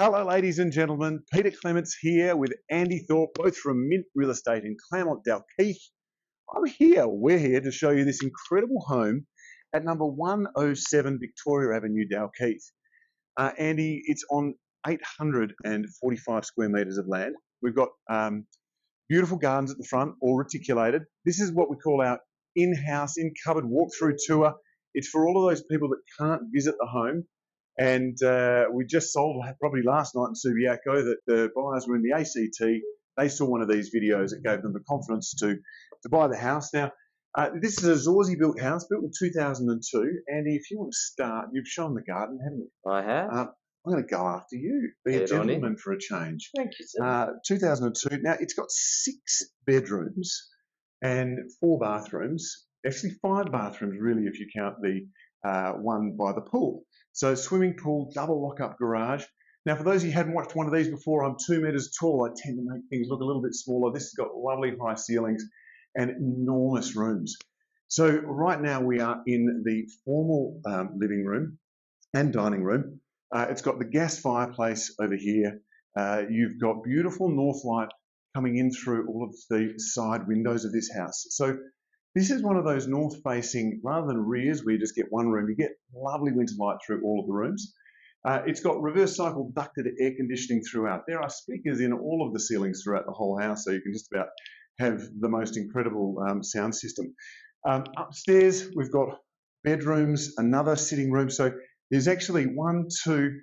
Hello, ladies and gentlemen. Peter Clements here with Andy Thorpe, both from Mint Real Estate in Claremont and Dalkeith. We're here to show you this incredible home at number 107 Victoria Avenue, Dalkeith. Andy, it's on 845 square metres of land. We've got beautiful gardens at the front, all reticulated. This is what we call our in-house, in-cupboard walkthrough tour. It's for all of those people that can't visit the home. And we just sold probably last night in Subiaco that the buyers were in the ACT. They saw one of these videos that gave them the confidence to buy the house. Now, this is a Zorzi Built house, built in 2002. Andy, if you want to start, you've shown the garden, haven't you? I have. I'm going to go after you. Be a gentleman for a change. Thank you, sir. 2002. Now, it's got 6 bedrooms and 4 bathrooms. Actually, 5 bathrooms, really, if you count the one by the pool. So swimming pool, double lock-up garage. Now, for those of you who hadn't watched one of these before, I'm 2 metres tall. I tend to make things look a little bit smaller. This has got lovely high ceilings and enormous rooms. So right now we are in the formal living room and dining room. It's got the gas fireplace over here. You've got beautiful north light coming in through all of the side windows of this house. So this is one of those north-facing, rather than rears where you just get one room, you get lovely winter light through all of the rooms. It's got reverse cycle ducted air conditioning throughout. There are speakers in all of the ceilings throughout the whole house, so you can just about have the most incredible sound system. Upstairs, we've got bedrooms, another sitting room. So there's actually 1, 2,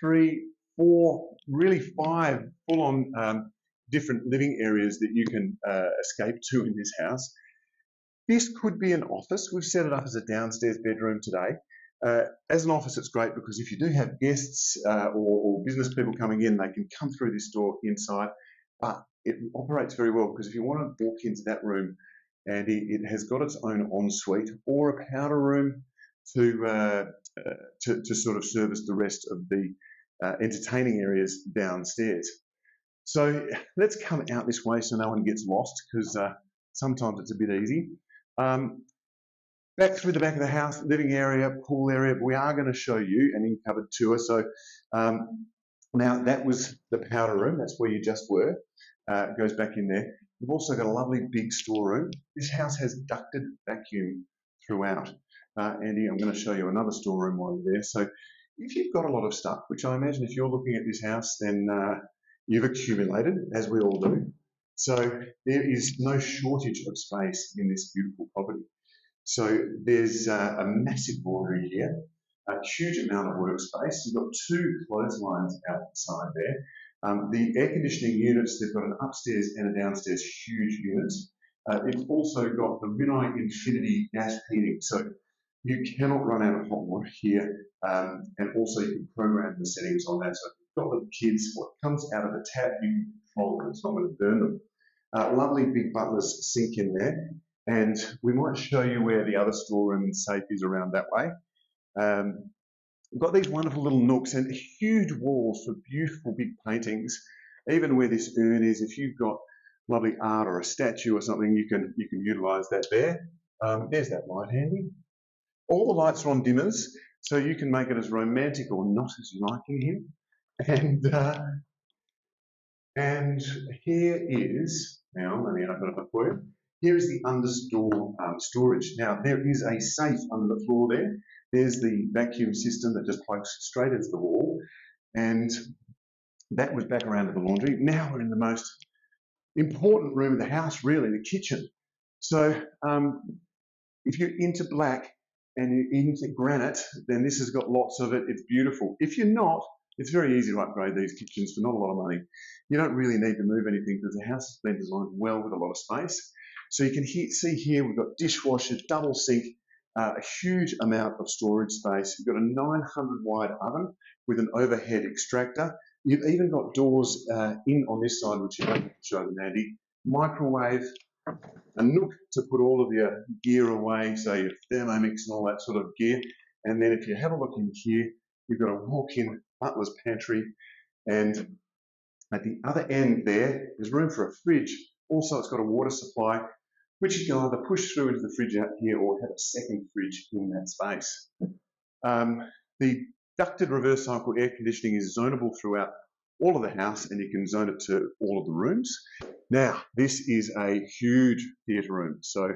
3, 4, really 5 full-on different living areas that you can escape to in this house. This could be an office. We've set it up as a downstairs bedroom today. As an office, it's great because if you do have guests or business people coming in, they can come through this door inside. But it operates very well because if you want to walk into that room, Andy, it has got its own ensuite or a powder room to sort of service the rest of the entertaining areas downstairs. So let's come out this way so no one gets lost because sometimes it's a bit easy. Back through the back of the house, living area, pool area, we are going to show you an in-cupboard tour. So now that was the powder room, that's where you just were. It goes back in there. We've also got a lovely big storeroom. This house has ducted vacuum throughout. Andy, I'm going to show you another storeroom while you're there. So if you've got a lot of stuff, which I imagine if you're looking at this house, then you've accumulated, as we all do. So there is no shortage of space in this beautiful property. So there's a massive laundry here, a huge amount of workspace. You've got 2 clotheslines outside there. The air conditioning units, they've got an upstairs and a downstairs huge units. It's also got the Rinnai Infinity gas heating. So you cannot run out of hot water here. And also you can program the settings on that. So if you've got little kids, what comes out of the tap, you can control it. It's not going to burn them. Lovely big butler's sink in there, and we might show you where the other storeroom and safe is around that way. We've got these wonderful little nooks and huge walls for beautiful big paintings. Even where this urn is, if you've got lovely art or a statue or something, you can utilise that there. There's that light handy. All the lights are on dimmers, so you can make it as romantic or not as you like in here. And here is, now let me open it up for you, here is the understore storage. Now there is a safe under the floor there. There's the vacuum system that just plugs straight into the wall, and that was back around to the laundry. Now we're in the most important room of the house, really, the kitchen. So if you're into black and you're into granite, then this has got lots of it. It's beautiful. If you're not, it's very easy to upgrade these kitchens for not a lot of money. You don't really need to move anything because the house has been designed well with a lot of space. So you can see here we've got dishwasher, double sink, a huge amount of storage space. You've got a 900 wide oven with an overhead extractor. You've even got doors in on this side, which you don't show them, Andy. Microwave, a nook to put all of your gear away, so your Thermomix and all that sort of gear. And then if you have a look in here, you've got a walk-in butler's pantry, and at the other end there's room for a fridge. Also, it's got a water supply, which you can either push through into the fridge out here or have a second fridge in that space. The Ducted reverse cycle air conditioning is zonable throughout all of the house, and you can zone it to all of the rooms. Now, this is a huge theatre room. So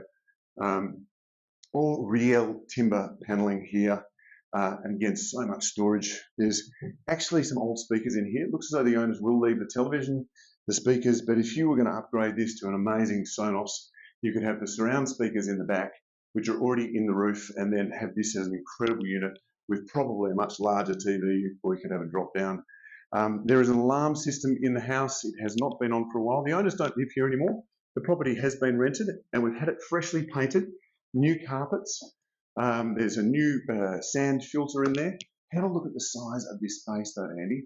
all real timber panelling here. And again, so much storage. There's actually some old speakers in here. It looks as though the owners will leave the television, the speakers, but if you were going to upgrade this to an amazing Sonos, you could have the surround speakers in the back, which are already in the roof, and then have this as an incredible unit with probably a much larger TV, or you could have a drop down. There is an alarm system in the house. It has not been on for a while. The owners don't live here anymore. The property has been rented, and we've had it freshly painted, new carpets. There's a new sand filter in there. Have a look at the size of this space though, Andy.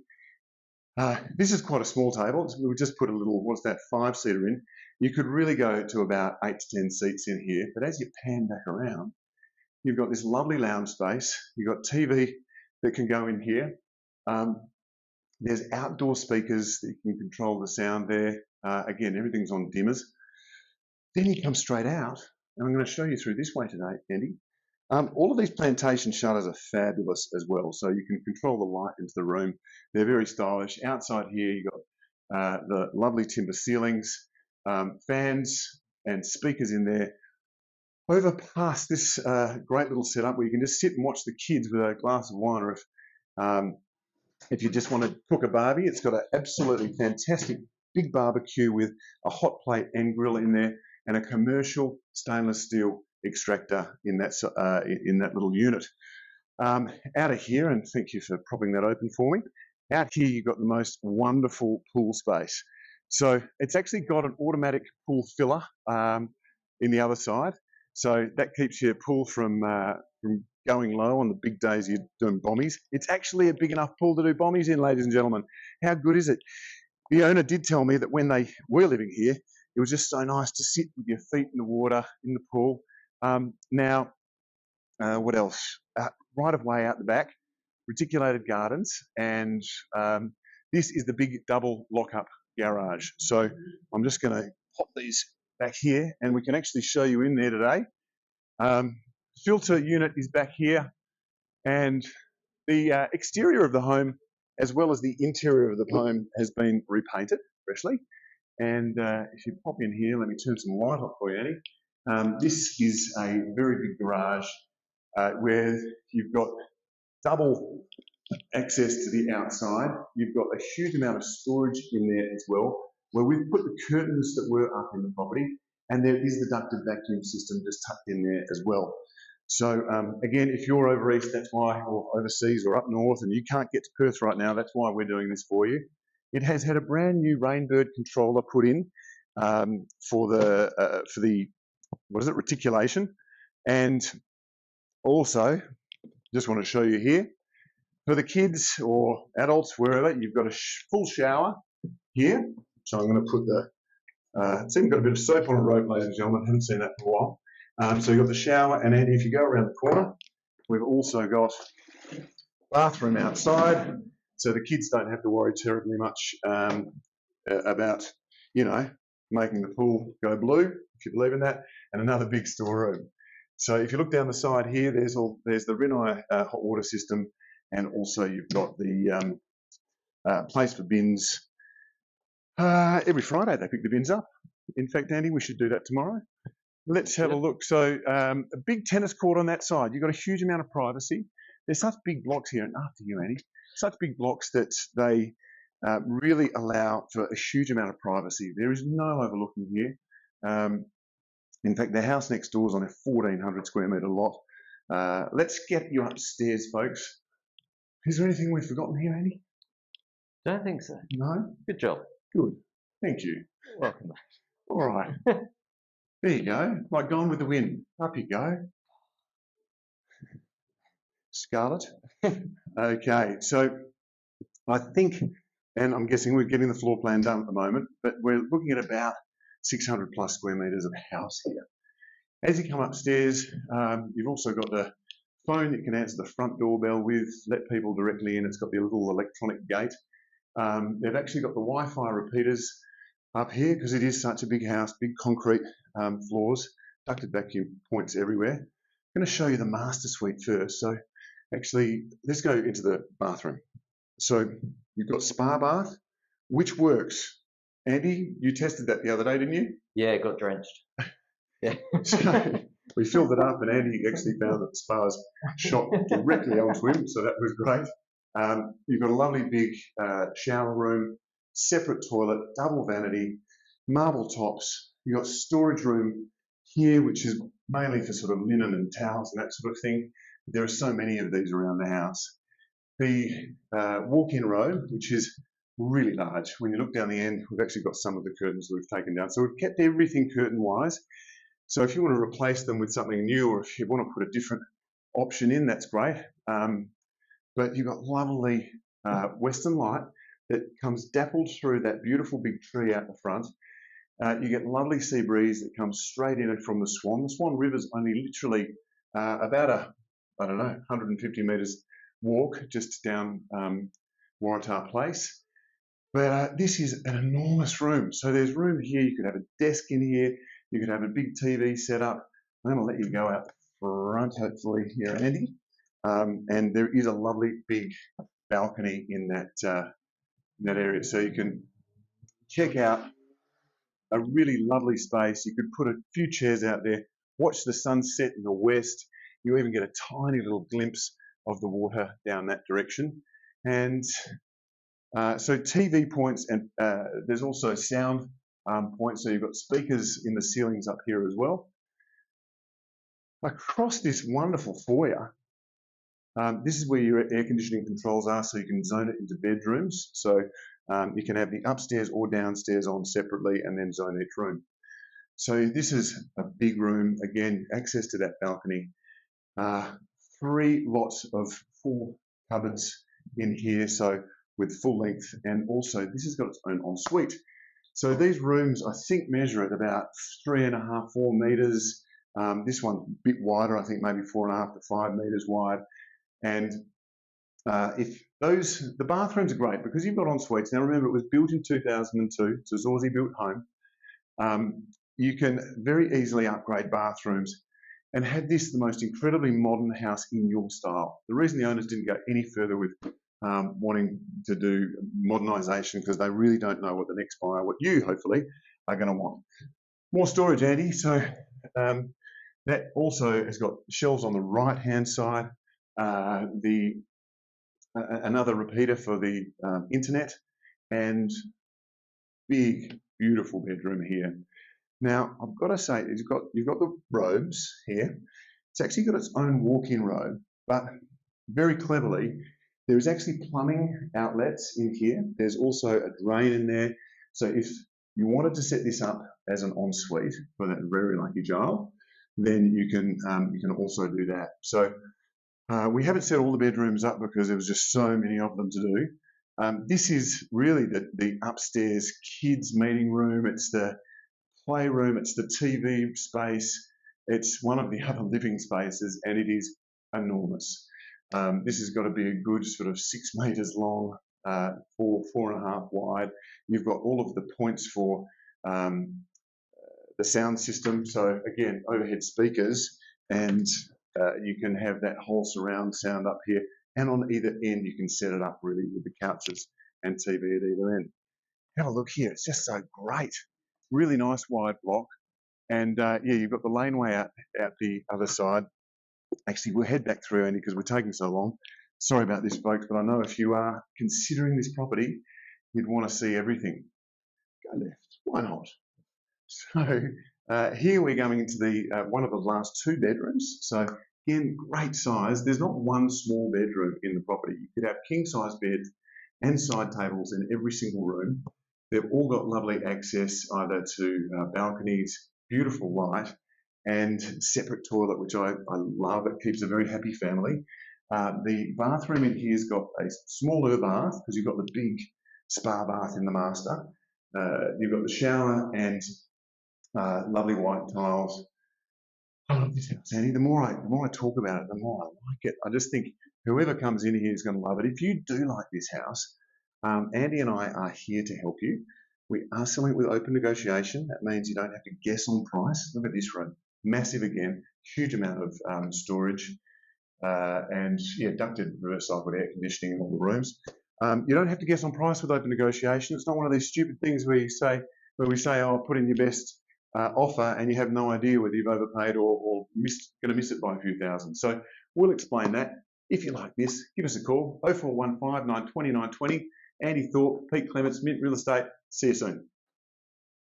This is quite a small table. We just put a little, what's that, 5-seater in. You could really go to about 8 to 10 seats in here, but as you pan back around, you've got this lovely lounge space. You've got TV that can go in here. There's outdoor speakers that you can control the sound there. Again, everything's on dimmers. Then you come straight out, and I'm going to show you through this way today, Andy. All of these plantation shutters are fabulous as well, so you can control the light into the room. They're very stylish. Outside here, you've got the lovely timber ceilings, fans and speakers in there. Over past this great little setup where you can just sit and watch the kids with a glass of wine, or if you just want to cook a barbie, it's got an absolutely fantastic big barbecue with a hot plate and grill in there, and a commercial stainless steel extractor in that little unit. Out of here, and thank you for propping that open for me, out here you've got the most wonderful pool space. So it's actually got an automatic pool filler in the other side, so that keeps your pool from going low on the big days you're doing bombies. It's actually a big enough pool to do bombies in, ladies and gentlemen. How good is it? The owner did tell me that when they were living here, it was just so nice to sit with your feet in the water, in the pool. Now, what else? Right of way out the back, reticulated gardens, and this is the big double lock-up garage. So I'm just going to pop these back here, and we can actually show you in there today. Filter unit is back here, and the exterior of the home, as well as the interior of the home, has been repainted freshly. And if you pop in here, let me turn some light on for you, Annie. This is a very big garage where you've got double access to the outside. You've got a huge amount of storage in there as well, where we've put the curtains that were up in the property, and there is the ducted vacuum system just tucked in there as well. So again, if you're over east, that's why, or overseas or up north, and you can't get to Perth right now, that's why we're doing this for you. It has had a brand new Rainbird controller put in for the what is it, reticulation, and also just want to show you here for the kids or adults, wherever, you've got a full shower here. So I'm going to put the it's even got a bit of soap on a rope, ladies and gentlemen. I haven't seen that for a while. So you've got the shower, and Andy, if you go around the corner, we've also got bathroom outside, so the kids don't have to worry terribly much about, you know, making the pool go blue, if you believe in that, and another big storeroom. So if you look down the side here, there's the Rinnai hot water system, and also you've got the place for bins. Every Friday they pick the bins up. In fact, Andy, we should do that tomorrow. Let's have a look. So a big tennis court on that side. You've got a huge amount of privacy. There's such big blocks here, and after you, Andy, such big blocks that they really allow for a huge amount of privacy. There is no overlooking here. In fact, the house next door is on a 1,400 square metre lot. Let's get you upstairs, folks. Is there anything we've forgotten here, Andy? Don't think so. No? Good job. Good. Thank you. You're welcome. All right. There you go. Like Gone with the Wind. Up you go. Scarlett. Okay, so I think, and I'm guessing we're getting the floor plan done at the moment, but we're looking at about 600 plus square metres of house here. As you come upstairs, you've also got the phone that you can answer the front doorbell with, let people directly in. It's got the little electronic gate. They've actually got the Wi-Fi repeaters up here because it is such a big house, big concrete floors, ducted vacuum points everywhere. I'm going to show you the master suite first. So Actually, let's go into the bathroom. So you've got spa bath, which works. Andy, you tested that the other day, didn't you? Yeah, it got drenched. Yeah. So we filled it up, and Andy actually found that the spas shot directly onto him, so that was great. You've got a lovely big shower room, separate toilet, double vanity, marble tops. You've got storage room here, which is mainly for sort of linen and towels and that sort of thing. There are so many of these around the house. The walk-in row, which is really large. When you look down the end, we've actually got some of the curtains that we've taken down. So we've kept everything curtain-wise. So if you want to replace them with something new, or if you want to put a different option in, that's great. But you've got lovely western light that comes dappled through that beautiful big tree out the front. You get lovely sea breeze that comes straight in from the Swan. The Swan River's only literally about 150 metres walk just down Waratah Place. But this is an enormous room. So there's room here. You could have a desk in here. You could have a big TV set up. I'm going to let you go out the front, hopefully, here, Andy. And there is a lovely big balcony in that area. So you can check out a really lovely space. You could put a few chairs out there, watch the sunset in the west. You even get a tiny little glimpse of the water down that direction. And so TV points, and there's also sound points. So you've got speakers in the ceilings up here as well. Across this wonderful foyer, this is where your air conditioning controls are, so you can zone it into bedrooms. So you can have the upstairs or downstairs on separately and then zone each room. So this is a big room, again, access to that balcony. 3 lots of 4 cupboards in here, so with full length, and also this has got its own ensuite. So these rooms, I think, measure at about 3.5, 4 metres. This one's a bit wider, I think maybe 4.5 to 5 metres wide. And the bathrooms are great because you've got ensuites. Now remember, it was built in 2002. It's a Zorzi Built home. You can very easily upgrade bathrooms and have this the most incredibly modern house in your style. The reason the owners didn't go any further with wanting to do modernisation because they really don't know what the next buyer, what you hopefully are going to want. More storage, Andy. So that also has got shelves on the right-hand side. Another repeater for the internet, and big, beautiful bedroom here. Now, I've got to say, you've got the robes here. It's actually got its own walk-in robe, but very cleverly, there is actually plumbing outlets in here. There's also a drain in there. So if you wanted to set this up as an ensuite for that very lucky child, then you can also do that. So we haven't set all the bedrooms up because there was just so many of them to do. This is really the upstairs kids meeting room. It's the playroom. It's the TV space. It's one of the other living spaces, and it is enormous. This has got to be a good sort of 6 metres long, 4.5 wide. You've got all of the points for the sound system. So again, overhead speakers, and you can have that whole surround sound up here. And on either end, you can set it up really with the couches and TV at either end. Have a look here. It's just so great. Really nice wide block. And yeah, you've got the laneway out the other side. Actually, we'll head back through, Andy, because we're taking so long. Sorry about this, folks, but I know if you are considering this property, you'd want to see everything. Go left. Why not? So here we're going into the one of the last 2 bedrooms. So again, great size. There's not one small bedroom in the property. You could have king-size beds and side tables in every single room. They've all got lovely access either to balconies, beautiful light, and separate toilet, which I love. It keeps a very happy family. The bathroom in here's got a smaller bath because you've got the big spa bath in the master. You've got the shower and lovely white tiles. I love this house, Andy. The more I talk about it, the more I like it. I just think whoever comes in here is going to love it. If you do like this house, Andy and I are here to help you. We are selling it with open negotiation. That means you don't have to guess on price. Look at this room. Massive again, huge amount of storage. and yeah, ducted reverse cycle air conditioning in all the rooms. You don't have to guess on price with open negotiation. It's not one of these stupid things where we say, oh, put in your best offer, and you have no idea whether you've overpaid or going to miss it by a few thousand. So we'll explain that. If you like this, give us a call, 0415 920 920. Andy Thorpe, Pete Clements, Mint Real Estate. See you soon.